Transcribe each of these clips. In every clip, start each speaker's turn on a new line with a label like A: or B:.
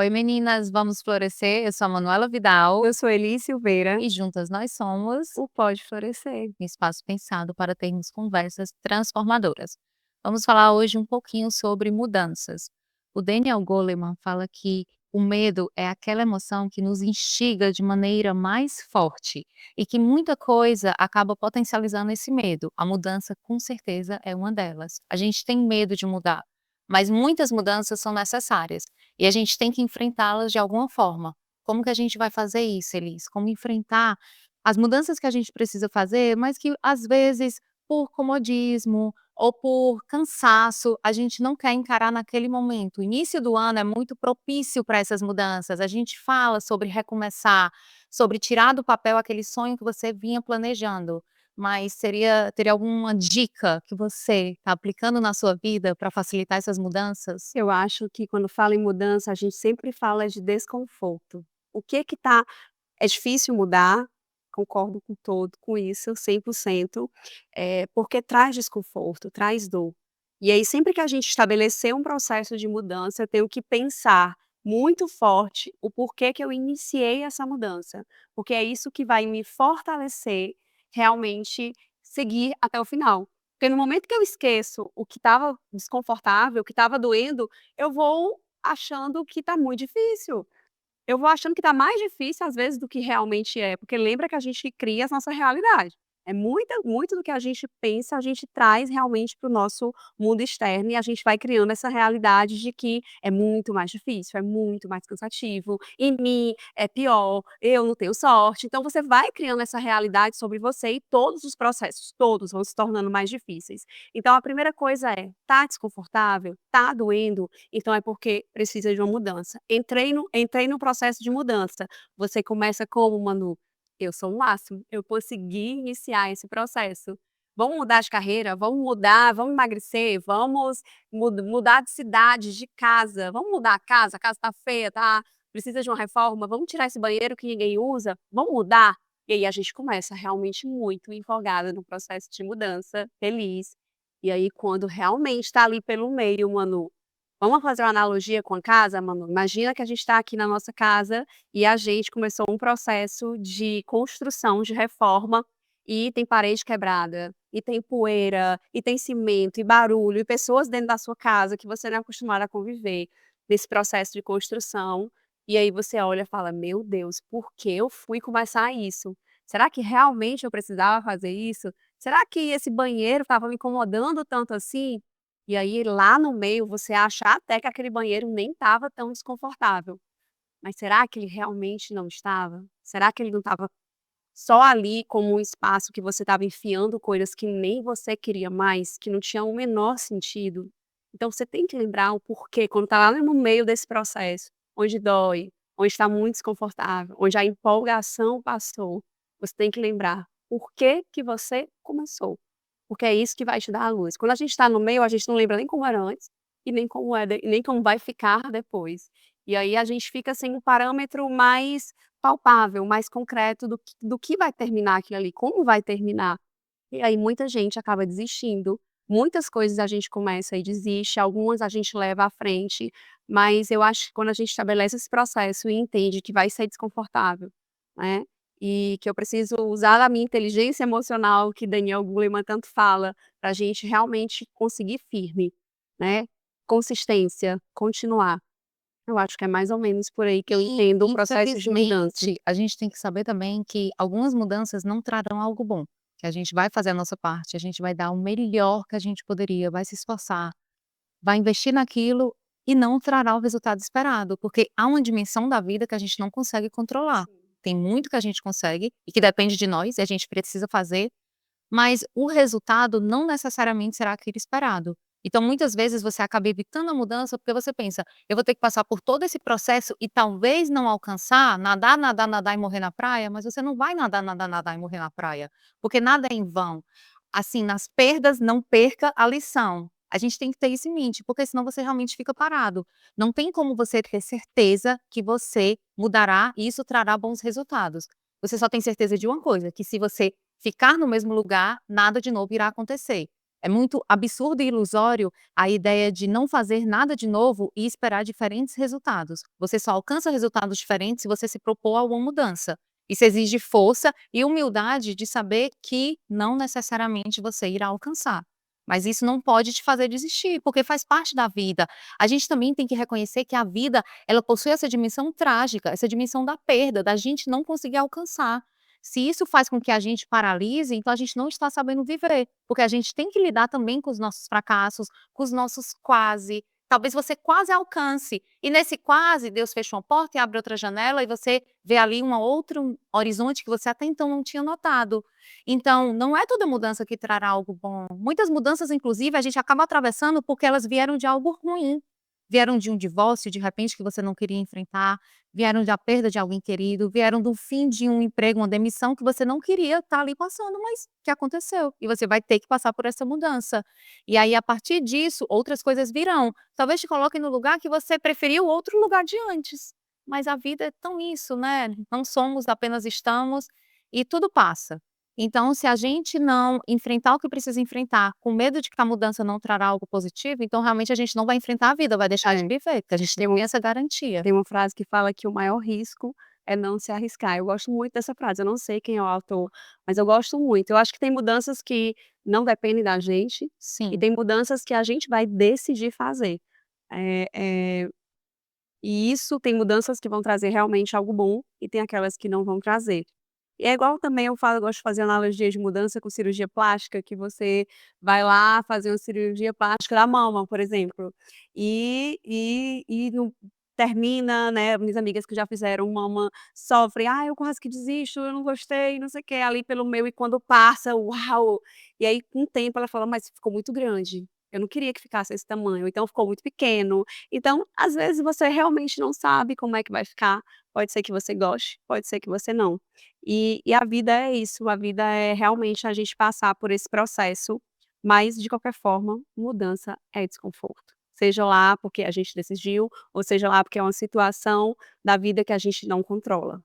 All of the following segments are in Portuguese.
A: Oi meninas, vamos florescer? Eu sou a Manuela Vidal
B: Eu sou Elis Silveira,
A: e juntas nós somos
B: o Pode Florescer.
A: um espaço pensado para termos conversas transformadoras. Vamos falar hoje um pouquinho sobre mudanças. O Daniel Goleman fala que o medo é aquela emoção que nos instiga de maneira mais forte e que muita coisa acaba potencializando esse medo. A mudança, com certeza, é uma delas. A gente tem medo de mudar, mas muitas mudanças são necessárias e a gente tem que enfrentá-las de alguma forma. Como que a gente vai fazer isso, Elis? Como enfrentar as mudanças que a gente precisa fazer, mas que às vezes, por comodismo ou por cansaço, a gente não quer encarar naquele momento. O início do ano é muito propício para essas mudanças. A gente fala sobre recomeçar, sobre tirar do papel aquele sonho que você vinha planejando. Mas teria alguma dica que você está aplicando na sua vida para facilitar essas mudanças?
B: Eu acho que quando fala em mudança, a gente sempre fala de desconforto. O que que tá é difícil mudar, concordo com isso 100%, porque traz desconforto, traz dor. E aí sempre que a gente estabelecer um processo de mudança, eu tenho que pensar muito forte o porquê que eu iniciei essa mudança, porque é isso que vai me fortalecer realmente seguir até o final. Porque no momento que eu esqueço o que estava desconfortável, o que estava doendo, eu vou achando que está muito difícil. Eu vou achando que tá mais difícil, às vezes, do que realmente é, porque lembra que a gente cria a nossa realidade. É muito do que a gente pensa, a gente traz realmente para o nosso mundo externo e a gente vai criando essa realidade de que é muito mais difícil, é muito mais cansativo, em mim é pior, eu não tenho sorte. Então você vai criando essa realidade sobre você e todos os processos, todos vão se tornando mais difíceis. Então a primeira coisa é: tá desconfortável? Tá doendo? Então é porque precisa de uma mudança. Entrei no processo de mudança. Você começa como, Manu? Eu sou o máximo, eu consegui iniciar esse processo. Vamos mudar de carreira, vamos mudar, vamos emagrecer, vamos mudar de cidade, de casa, vamos mudar a casa está feia, tá, precisa de uma reforma, vamos tirar esse banheiro que ninguém usa, vamos mudar? E aí a gente começa realmente muito empolgada no processo de mudança, feliz. E aí quando realmente está ali pelo meio, Manu, vamos fazer uma analogia com a casa, Manu? Imagina que a gente está aqui na nossa casa e a gente começou um processo de construção, de reforma, e tem parede quebrada, e tem poeira, e tem cimento, e barulho, e pessoas dentro da sua casa que você não é acostumada a conviver nesse processo de construção. E aí você olha e fala: Meu Deus, por que eu fui começar isso? Será que realmente eu precisava fazer isso? Será que esse banheiro estava me incomodando tanto assim? E aí lá no meio você acha até que aquele banheiro nem estava tão desconfortável. Mas será que ele realmente não estava? Será que ele não estava só ali como um espaço que você estava enfiando coisas que nem você queria mais, que não tinham o menor sentido? Então você tem que lembrar o porquê, quando está lá no meio desse processo, onde dói, onde está muito desconfortável, onde a empolgação passou, você tem que lembrar por que que você começou, porque é isso que vai te dar a luz. Quando a gente está no meio, a gente não lembra nem como era antes e nem como é nem como vai ficar depois. E aí a gente fica sem um parâmetro mais palpável, mais concreto do que vai terminar aquilo ali, como vai terminar. E aí muita gente acaba desistindo, muitas coisas a gente começa e desiste, algumas a gente leva à frente, mas eu acho que quando a gente estabelece esse processo e entende que vai ser desconfortável, né, e que eu preciso usar a minha inteligência emocional, que Daniel Goleman tanto fala, para a gente realmente conseguir firme, né, consistência, continuar. Eu acho que é mais ou menos por aí que eu
A: E,
B: entendo o processo de mudança.
A: infelizmente, a gente tem que saber também que algumas mudanças não trarão algo bom, que a gente vai fazer a nossa parte, a gente vai dar o melhor que a gente poderia, vai se esforçar, vai investir naquilo e não trará o resultado esperado, porque há uma dimensão da vida que a gente não consegue controlar. Tem muito que a gente consegue e que depende de nós e a gente precisa fazer, mas o resultado não necessariamente será aquele esperado. Então, muitas vezes você acaba evitando a mudança porque você pensa: "Eu vou ter que passar por todo esse processo e talvez não alcançar, nadar, nadar, nadar e morrer na praia", mas você não vai nadar, nadar, nadar e morrer na praia, porque nada é em vão. Assim, nas perdas, não perca a lição. A gente tem que ter isso em mente, porque senão você realmente fica parado. Não tem como você ter certeza que você mudará e isso trará bons resultados. Você só tem certeza de uma coisa, que se você ficar no mesmo lugar, nada de novo irá acontecer. É muito absurdo e ilusório a ideia de não fazer nada de novo e esperar diferentes resultados. Você só alcança resultados diferentes se você se propor a uma mudança. Isso exige força e humildade de saber que não necessariamente você irá alcançar. Mas isso não pode te fazer desistir, porque faz parte da vida. A gente também tem que reconhecer que a vida, ela possui essa dimensão trágica, essa dimensão da perda, da gente não conseguir alcançar. Se isso faz com que a gente paralise, então a gente não está sabendo viver, porque a gente tem que lidar também com os nossos fracassos, com os nossos quase. Talvez você quase alcance, e nesse quase Deus fecha uma porta e abre outra janela e você vê ali um outro horizonte que você até então não tinha notado. Então, não é toda mudança que trará algo bom. Muitas mudanças, inclusive, a gente acaba atravessando porque elas vieram de algo ruim. Vieram de um divórcio, de repente, que você não queria enfrentar, vieram da perda de alguém querido, vieram do fim de um emprego, uma demissão que você não queria estar ali passando, mas que aconteceu. E você vai ter que passar por essa mudança. E aí, a partir disso, outras coisas virão. Talvez te coloquem no lugar que você preferiu outro lugar de antes. Mas a vida é tão isso, né? Não somos, apenas estamos, e tudo passa. Então, se a gente não enfrentar o que precisa enfrentar, com medo de que a mudança não trará algo positivo, então realmente a gente não vai enfrentar a vida, vai deixar de
B: É,
A: viver, porque a gente não tem essa garantia.
B: tem uma frase que fala que o maior risco é não se arriscar. Eu gosto muito dessa frase, eu não sei quem é o autor, mas eu gosto muito. Eu acho que tem mudanças que não dependem da gente, e
A: Sim,
B: tem mudanças que a gente vai decidir fazer. Eh eh, e isso tem mudanças que vão trazer realmente algo bom, e tem aquelas que não vão trazer. E é igual também eu falo, eu gosto de fazer analogia de mudança com cirurgia plástica, que você vai lá fazer uma cirurgia plástica da mama, por exemplo, e não termina, né, minhas amigas que já fizeram mama sofrem: "Ah, eu quase que desisto, eu não gostei, não sei o quê", ali pelo meu, e quando passa, uau! E aí com o tempo ela fala: "Mas ficou muito grande, eu não queria que ficasse esse tamanho, então ficou muito pequeno". Então, às vezes você realmente não sabe como é que vai ficar, pode ser que você goste, pode ser que você não. E a vida é isso, a vida é realmente a gente passar por esse processo, mas de qualquer forma, mudança é desconforto. Seja lá porque a gente decidiu, ou seja lá porque é uma situação da vida que a gente não controla.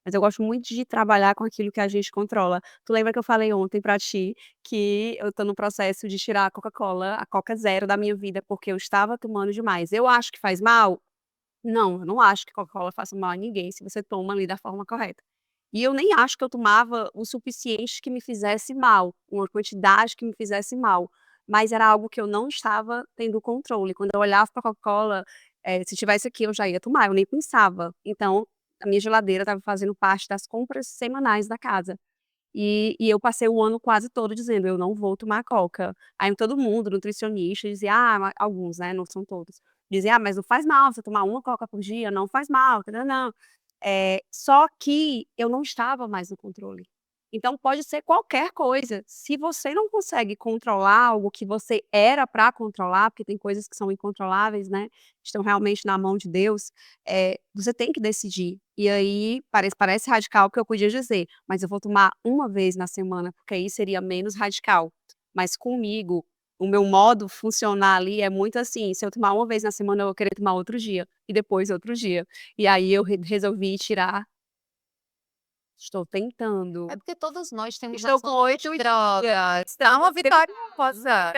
B: Mas eu gosto muito de trabalhar com aquilo que a gente controla. Tu lembra que eu falei ontem pra ti, que eu tô no processo de tirar a Coca-Cola, a Coca Zero da minha vida, porque eu estava tomando demais. Eu acho que faz mal? Não, eu não acho que Coca-Cola faça mal a ninguém se você toma ali da forma correta. E eu nem acho que eu tomava o suficiente que me fizesse mal, uma quantidade que me fizesse mal, mas era algo que eu não estava tendo controle. Quando eu olhava pra Coca-Cola, se tivesse aqui eu já ia tomar, eu nem pensava. Então, a minha geladeira estava fazendo parte das compras semanais da casa. E eu passei o ano quase todo dizendo: "Eu não vou tomar Coca". Aí todo mundo, nutricionista, dizia: "Ah", alguns, né, não são todos, dizia: "Ah, mas não faz mal você tomar uma Coca por dia, não faz mal, tã-tã-tã". Só que eu não estava mais no controle. Então pode ser qualquer coisa, se você não consegue controlar algo que você era para controlar, porque tem coisas que são incontroláveis, né, estão realmente na mão de Deus, você tem que decidir. E aí parece radical o que eu podia dizer, mas eu vou tomar uma vez na semana, porque aí seria menos radical. Mas comigo, o meu modo funcionar ali é muito assim, se eu tomar uma vez na semana, eu vou querer tomar outro dia, e depois outro dia. E aí eu resolvi tirar. Estou
A: é
B: tentando.
A: porque todos nós temos
B: Estou
A: as
B: com
A: nossas
B: 8
A: drogas.
B: dias,
A: Dá uma vitoriosa.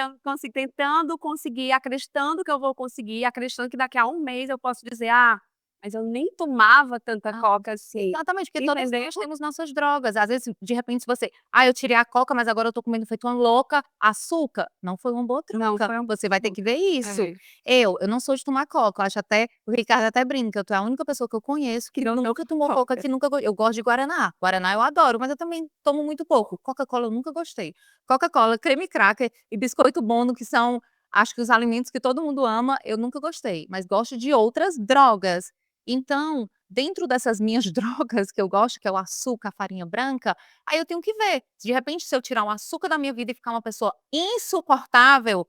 B: tentando conseguir, acreditando que eu vou conseguir, acreditando que daqui a um mês eu posso dizer: "Ah, mas eu nem tomava tanta
A: Ah,
B: coca assim",
A: exatamente, porque todos
B: entendeu?
A: nós temos nossas drogas. Às vezes, de repente, se você: "Ah, eu tirei a coca, mas agora eu tô comendo feito uma louca, açúcar", não foi uma boa
B: Não,
A: troca.
B: foi
A: Você vai ter que ver isso.
B: é,
A: Eu não sou de tomar coca, eu acho até o Ricardo até brinca, tu é a única pessoa que eu conheço
B: que
A: que
B: não
A: nunca tomou coca,
B: coca.
A: que nunca eu gosto de guaraná. Guaraná eu adoro, mas eu também tomo muito pouco. Coca-Cola eu nunca gostei. Coca-Cola, creme cracker e biscoito Bono, que são, acho que os alimentos que todo mundo ama, eu nunca gostei, mas gosto de outras drogas. Então, dentro dessas minhas drogas que eu gosto, que é o açúcar, a farinha branca, aí eu tenho que ver, de repente, se eu tirar o açúcar da minha vida e ficar uma pessoa insuportável,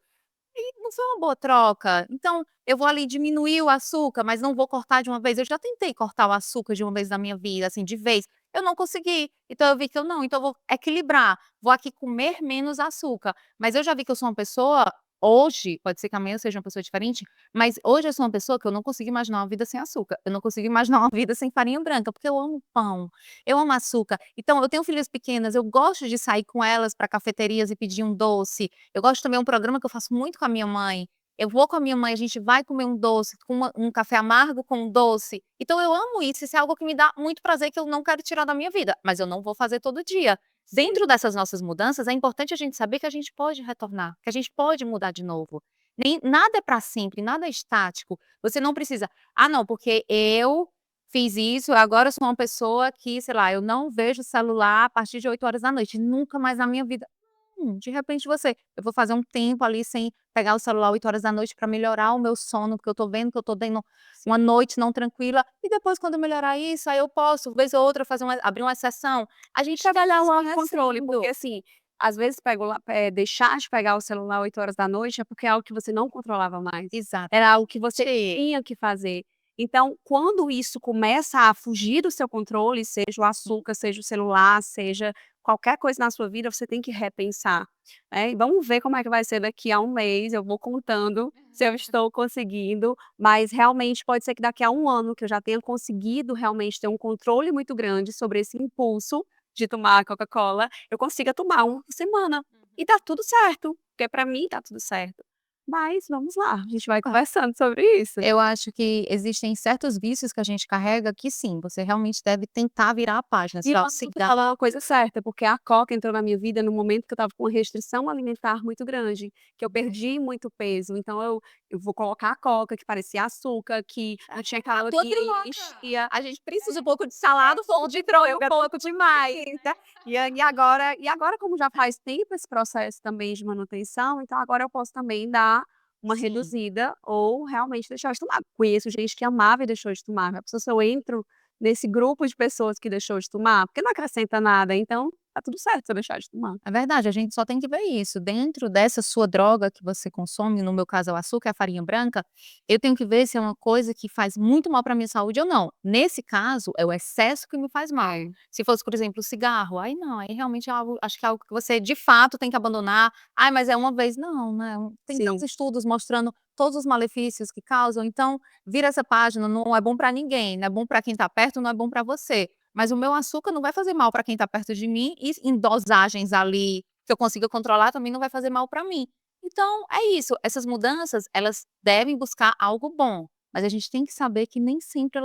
A: aí não foi uma boa troca. Então, eu vou ali diminuir o açúcar, mas não vou cortar de uma vez. Eu já tentei cortar o açúcar de uma vez na minha vida, assim, de vez, eu não consegui. Então eu vi que eu não, então eu vou equilibrar, vou aqui comer menos açúcar. Mas eu já vi que eu sou uma pessoa hoje, pode ser que amanhã eu seja uma pessoa diferente, mas hoje eu sou uma pessoa que eu não consigo imaginar uma vida sem açúcar, eu não consigo imaginar uma vida sem farinha branca, porque eu amo pão, eu amo açúcar. Então eu tenho filhas pequenas, eu gosto de sair com elas para cafeterias e pedir um doce, eu gosto também, um programa que eu faço muito com a minha mãe, eu vou com a minha mãe, a gente vai comer um doce, com um café amargo com um doce, então eu amo isso é algo que me dá muito prazer, que eu não quero tirar da minha vida, mas eu não vou fazer todo dia.
B: Sim.
A: Dentro dessas nossas mudanças, é importante a gente saber que a gente pode retornar, que a gente pode mudar de novo. Nem nada é para sempre, nada é estático. Você não precisa: "Ah, não, porque eu fiz isso, agora eu sou uma pessoa que, sei lá, eu não vejo o celular a partir de 20h, nunca mais na minha vida". De repente eu vou fazer um tempo ali sem pegar o celular 20h para melhorar o meu sono, porque eu tô vendo que eu tô tendo uma noite não tranquila, e depois quando eu melhorar isso, aí eu posso, vez ou outra, fazer abrir uma exceção. A gente tem que
B: Trabalhar
A: se
B: o autocontrole, porque
A: conhecendo.
B: assim, às vezes deixar de pegar o celular 20h é porque é algo que você não controlava mais,
A: Exato.
B: era algo que você tinha que fazer. Então, quando isso começa a fugir do seu controle, seja o açúcar, seja o celular, seja qualquer coisa na sua vida, você tem que repensar, né. E vamos ver como é que vai ser daqui a um mês, eu vou contando se eu estou conseguindo, mas realmente pode ser que daqui a um ano que eu já tenha conseguido realmente ter um controle muito grande sobre esse impulso de tomar Coca-Cola, eu consiga tomar uma por semana. E tá tudo certo, porque para mim tá tudo certo. Mas vamos lá, a gente vai conversando sobre isso.
A: Eu acho que existem certos vícios que a gente carrega que sim, você realmente deve tentar virar a página,
B: E
A: sei lá, o
B: você
A: cigarro.
B: falou uma coisa certa, porque a Coca entrou na minha vida no momento que eu estava com uma restrição alimentar muito grande, que eu perdi muito peso, então eu vou colocar a Coca, que parecia açúcar, que não tinha
A: Tô
B: caloria,
A: louca.
B: enchia, a gente precisa um pouco de salada, o fogo de Troia um pouco demais, né. E agora como já faz tempo esse processo também de manutenção, então agora eu posso também dar uma
A: Sim.
B: reduzida ou realmente deixar de tomar. Conheço gente que amava e deixou de tomar, a pessoa se eu entro nesse grupo de pessoas que deixou de tomar, porque não acrescenta nada, então tá tudo certo se eu deixar de tomar.
A: É verdade, a gente só tem que ver isso, dentro dessa sua droga que você consome, no meu caso é o açúcar, é a farinha branca, eu tenho que ver se é uma coisa que faz muito mal para minha saúde ou não. Nesse caso, é o excesso que me faz mal. Se fosse, por exemplo, o cigarro, aí não, aí realmente é algo, acho que é algo que você de fato tem que abandonar. Ai, mas é uma vez, não, né? Tem tantos
B: Sim,
A: estudos mostrando todos os malefícios que causam, então vira essa página, não é bom para ninguém, não é bom para quem está perto, não é bom para você. Mas o meu açúcar não vai fazer mal para quem está perto de mim e em dosagens ali que eu consiga controlar também não vai fazer mal para mim. Então é isso, essas mudanças elas devem buscar algo bom, mas a gente tem que saber que nem sempre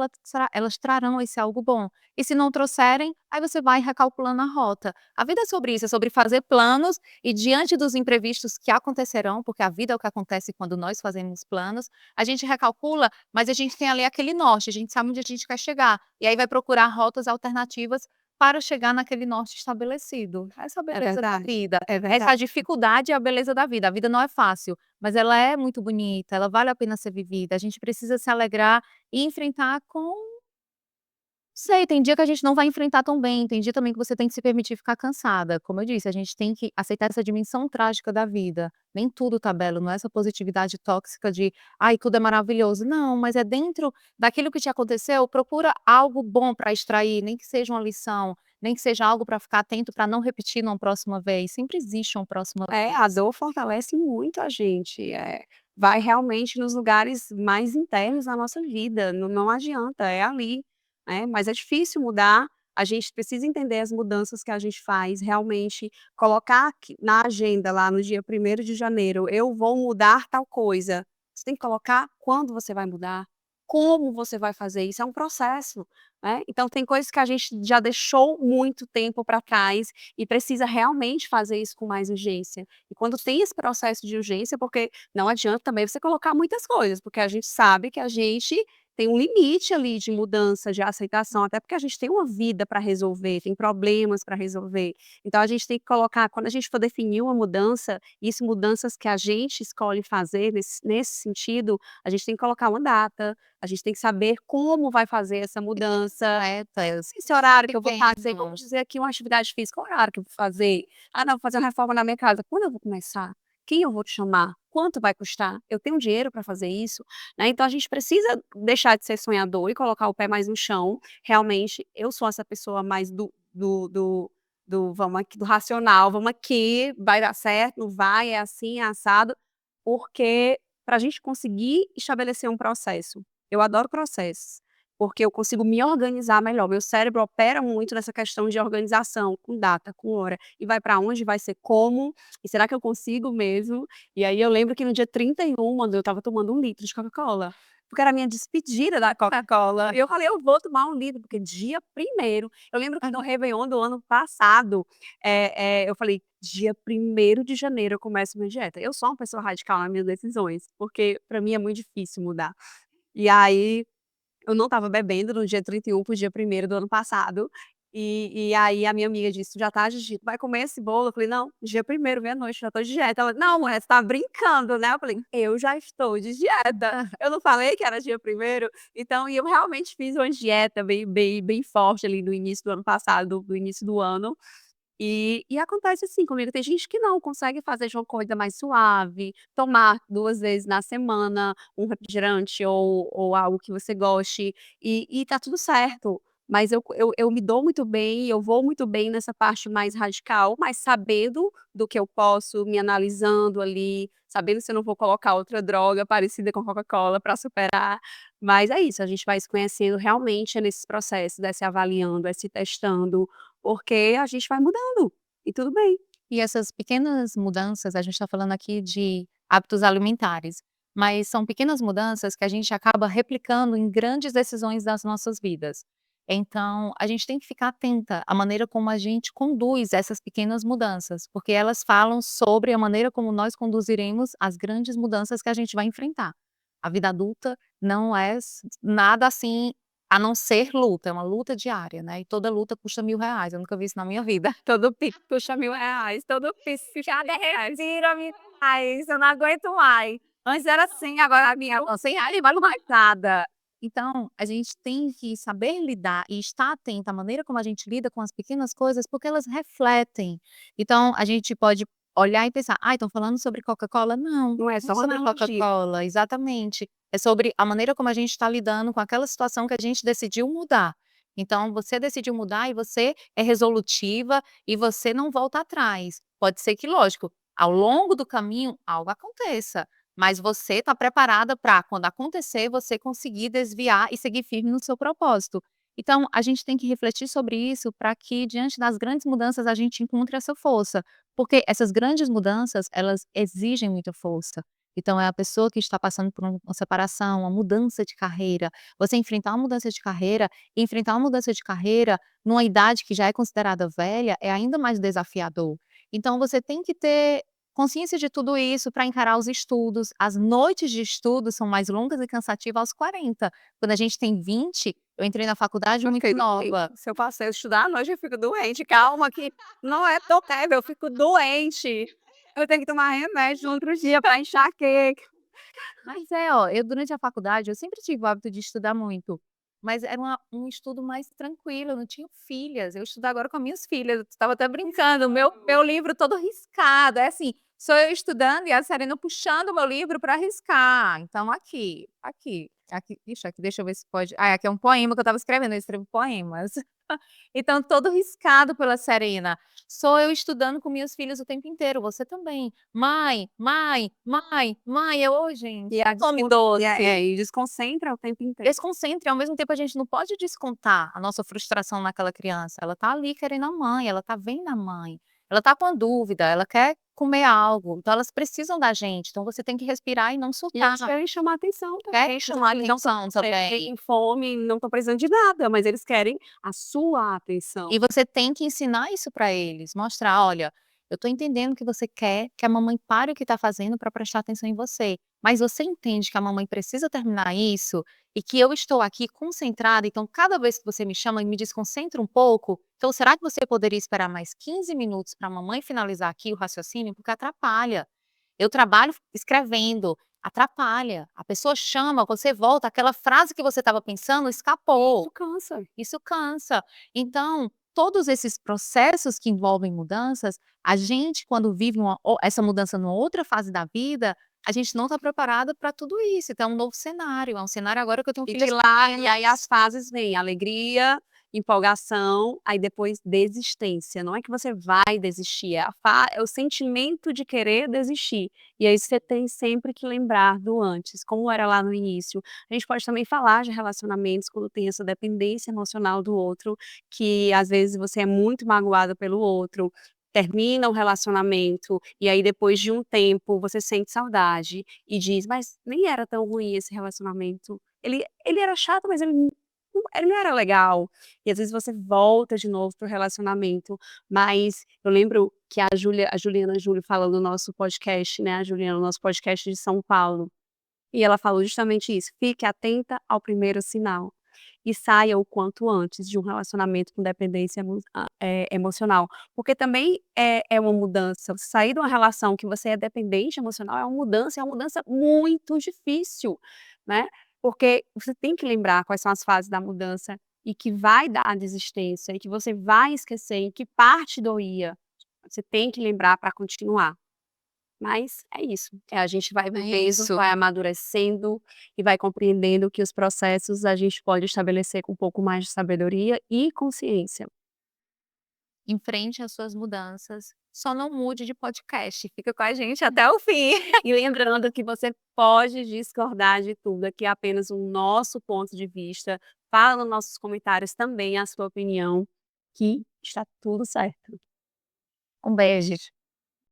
A: elas trarão esse algo bom. E se não trouxerem, aí você vai recalculando a rota. A vida é sobre isso, é sobre fazer planos e diante dos imprevistos que acontecerão, porque a vida é o que acontece quando nós fazemos planos, a gente recalcula, mas a gente tem ali aquele norte, a gente sabe onde a gente quer chegar. E aí vai procurar rotas alternativas para chegar naquele norte estabelecido. Essa é a
B: é
A: beleza da
B: verdade,
A: vida.
B: é verdade.
A: Essa dificuldade é a beleza da vida. A vida não é fácil, mas ela é muito bonita, ela vale a pena ser vivida. A gente precisa se alegrar e enfrentar com sei, tem dia que a gente não vai enfrentar tão bem, tem dia também que você tem que se permitir ficar cansada. Como eu disse, a gente tem que aceitar essa dimensão trágica da vida. Nem tudo tá belo, não é essa positividade tóxica de: "Ai, tudo é maravilhoso". Não, mas é dentro daquilo que te aconteceu, procura algo bom para extrair, nem que seja uma lição, nem que seja algo para ficar atento para não repetir numa próxima vez. Sempre existe uma próxima
B: É, a
A: vez.
B: dor fortalece muito a gente, vai realmente nos lugares mais internos da nossa vida, não adianta, é ali, né, mas é difícil mudar, a gente precisa entender as mudanças que a gente faz, realmente colocar aqui na agenda lá no dia 1º de janeiro, eu vou mudar tal coisa, você tem que colocar quando você vai mudar, como você vai fazer isso, é um processo, né, então tem coisas que a gente já deixou muito tempo para trás e precisa realmente fazer isso com mais urgência. E quando tem esse processo de urgência, porque não adianta também você colocar muitas coisas, porque a gente sabe que a gente tem um limite ali de mudança, de aceitação, até porque a gente tem uma vida para resolver, tem problemas para resolver. Então a gente tem que colocar, quando a gente for definir uma mudança, isso mudanças que a gente escolhe fazer nesse sentido, a gente tem que colocar uma data, a gente tem que saber como vai fazer essa mudança,
A: Metas,
B: esse horário que eu vou fazer, vamos
A: pequenos.
B: dizer aqui uma atividade física, qual horário que eu vou fazer? "Ah não, vou fazer uma reforma na minha casa", quando eu vou começar? Quem eu vou te chamar? Quanto vai custar? Eu tenho dinheiro para fazer isso? Né, então a gente precisa deixar de ser sonhador e colocar o pé mais no chão, realmente, eu sou essa pessoa mais do "vamos aqui", do racional, "vamos aqui, vai dar certo, não vai, é assim, é assado", porque para a gente conseguir estabelecer um processo, eu adoro processos, porque eu consigo me organizar melhor. Meu cérebro opera muito nessa questão de organização, com data, com hora, e vai para onde, vai ser como, e será que eu consigo mesmo? E aí eu lembro que no dia 31, quando eu estava tomando 1 litro de Coca-Cola, porque era a minha despedida da Coca-Cola, e eu falei: "Eu vou tomar 1 litro", porque dia primeiro eu lembro que no réveillon do ano passado, eu falei: "Dia 1º de janeiro eu começo minha dieta". Eu sou uma pessoa radical nas minhas decisões, porque para mim é muito difícil mudar. E aí, eu não estava bebendo no dia 31 para o dia 1º do ano passado, e aí a minha amiga disse: "Tu já tá de dieta, vai comer esse bolo?" Eu falei: "Não, dia 1º meia-noite, já tô de dieta". Ela: "Não, mulher, você tá brincando, né?" Eu falei: "Eu já estou de dieta, eu não falei que era dia 1º?" Então, e eu realmente fiz uma dieta bem forte ali no início do ano passado, no início do ano, e acontece assim comigo, tem gente que não consegue fazer de uma coisa mais suave, tomar 2 vezes na semana um refrigerante ou algo que você goste, e tá tudo certo. Mas eu me dou muito bem, eu vou muito bem nessa parte mais radical, mas sabendo do que eu posso, me analisando ali, sabendo se eu não vou colocar outra droga parecida com Coca-Cola para superar. Mas é isso, a gente vai se conhecendo realmente nesses processos, é se avaliando, é se testando, porque a gente vai mudando, e tudo bem.
A: E essas pequenas mudanças, a gente está falando aqui de hábitos alimentares, mas são pequenas mudanças que a gente acaba replicando em grandes decisões das nossas vidas. Então, a gente tem que ficar atenta à maneira como a gente conduz essas pequenas mudanças, porque elas falam sobre a maneira como nós conduziremos as grandes mudanças que a gente vai enfrentar. A vida adulta não é nada assim a não ser luta, é uma luta diária, né? E toda luta custa R$ 1.000. Eu nunca vi isso na minha vida.
B: Todo Pix custa R$ 1.000, todo Pix custa R$ 1.000, tira R$ 1.000, eu não aguento mais. Antes era assim, agora a minha não, R$ 100 não vale mais nada.
A: Então, a gente tem que saber lidar e estar atenta à maneira como a gente lida com as pequenas coisas, porque elas refletem. Então, a gente pode olhar e pensar: "Ai, estão falando sobre Coca-Cola?". Não,
B: Não é
A: não é
B: só uma
A: sobre
B: analogia.
A: Coca-Cola, exatamente. É sobre a maneira como a gente está lidando com aquela situação que a gente decidiu mudar. Então, você decidiu mudar e você é resolutiva e você não volta atrás. Pode ser que, lógico, ao longo do caminho algo aconteça, mas você está preparada para, quando acontecer, você conseguir desviar e seguir firme no seu propósito. Então, a gente tem que refletir sobre isso para que, diante das grandes mudanças, a gente encontre essa força, porque essas grandes mudanças, elas exigem muita força. Então, é a pessoa que está passando por uma separação, uma mudança de carreira. Você enfrentar uma mudança de carreira e enfrentar uma mudança de carreira numa idade que já é considerada velha é ainda mais desafiador. Então, você tem que ter consciência de tudo isso para encarar os estudos. As noites de estudo são mais longas e cansativas aos 40. Quando a gente tem 20, eu entrei na faculdade
B: Eu
A: muito
B: fiquei doente,
A: nova.
B: se eu passei a estudar à noite eu fico doente, calma que não é tão leve, eu fico doente. Eu tenho que tomar remédio no outro dia para enxaqueca.
A: Mas é, ó, eu durante a faculdade, eu sempre tive o hábito de estudar muito, mas era um estudo mais tranquilo, eu não tinha filhas, eu estudo agora com as minhas filhas, eu estava até brincando, meu livro todo riscado, é assim, sou eu estudando e a Serena puxando o meu livro para riscar, então aqui, ixi, aqui deixa eu ver se pode, aqui é um poema que eu estava escrevendo, eu escrevo poemas. Então todo riscado pela Serena. Sou eu estudando com minhas filhas o tempo inteiro, você também. "Mãe, mãe, mãe, mãe", eu: "Ô gente,
B: E a
A: come
B: descon e
A: doce".
B: é, e desconcentra o tempo inteiro.
A: Desconcentra e ao mesmo tempo a gente não pode descontar a nossa frustração naquela criança, ela tá ali querendo a mãe, ela tá vendo a mãe, ela tá com a dúvida, ela quer comer algo, então elas precisam da gente, então você tem que respirar e não
B: E
A: surtar.
B: eles querem chamar atenção
A: Querem
B: também,
A: chamar
B: eles não estão
A: atenção também.
B: com fome, não estão precisando de nada, mas eles querem a sua atenção.
A: E você tem que ensinar isso para eles, mostrar: "Olha, eu estou entendendo que você quer que a mamãe pare o que está fazendo para prestar atenção em você, mas você entende que a mamãe precisa terminar isso e que eu estou aqui concentrada, então cada vez que você me chama e me desconcentra um pouco, então será que você poderia esperar mais 15 minutos para a mamãe finalizar aqui o raciocínio? Porque atrapalha. Eu trabalho escrevendo, atrapalha. A pessoa chama, você volta, aquela frase que você estava pensando escapou".
B: Isso cansa.
A: Isso cansa. Então, todos esses processos que envolvem mudanças, a gente quando vive essa mudança numa outra fase da vida, a gente não está preparada para tudo isso, então é um novo cenário, é um cenário agora que eu tenho
B: E
A: filhas
B: que lá e aí
A: pequenas.
B: as fases vêm, alegria empolgação, aí depois desistência. Não é que você vai desistir, é o sentimento de querer desistir. E aí você tem sempre que lembrar do antes, como era lá no início. A gente pode também falar de relacionamentos quando tem essa dependência emocional do outro, que às vezes você é muito magoado pelo outro, termina o relacionamento, e aí depois de um tempo você sente saudade e diz: "Mas nem era tão ruim esse relacionamento. Ele era chato, mas ele não era legal". E às vezes você volta de novo para o relacionamento, mas eu lembro que a Juliana Júlio fala no nosso podcast, né, a Juliana, no nosso podcast de São Paulo, e ela falou justamente isso: "Fique atenta ao primeiro sinal e saia o quanto antes de um relacionamento com dependência emocional". Porque também é uma mudança, você sair de uma relação que você é dependente emocional é uma mudança muito difícil, né, porque você tem que lembrar quais são as fases da mudança e que vai dar a desistência e que você vai esquecer em que parte doía. Você tem que lembrar para continuar. Mas é isso, a gente vai
A: É
B: vivendo,
A: isso.
B: vai amadurecendo e vai compreendendo que os processos a gente pode estabelecer com um pouco mais de sabedoria e consciência.
A: Enfrente as suas mudanças, só não mude de podcast, fica com a gente até o fim.
B: E lembrando que você pode discordar de tudo, aqui é apenas o nosso ponto de vista. Fala nos nossos comentários também a sua opinião, que está tudo certo.
A: Um beijo.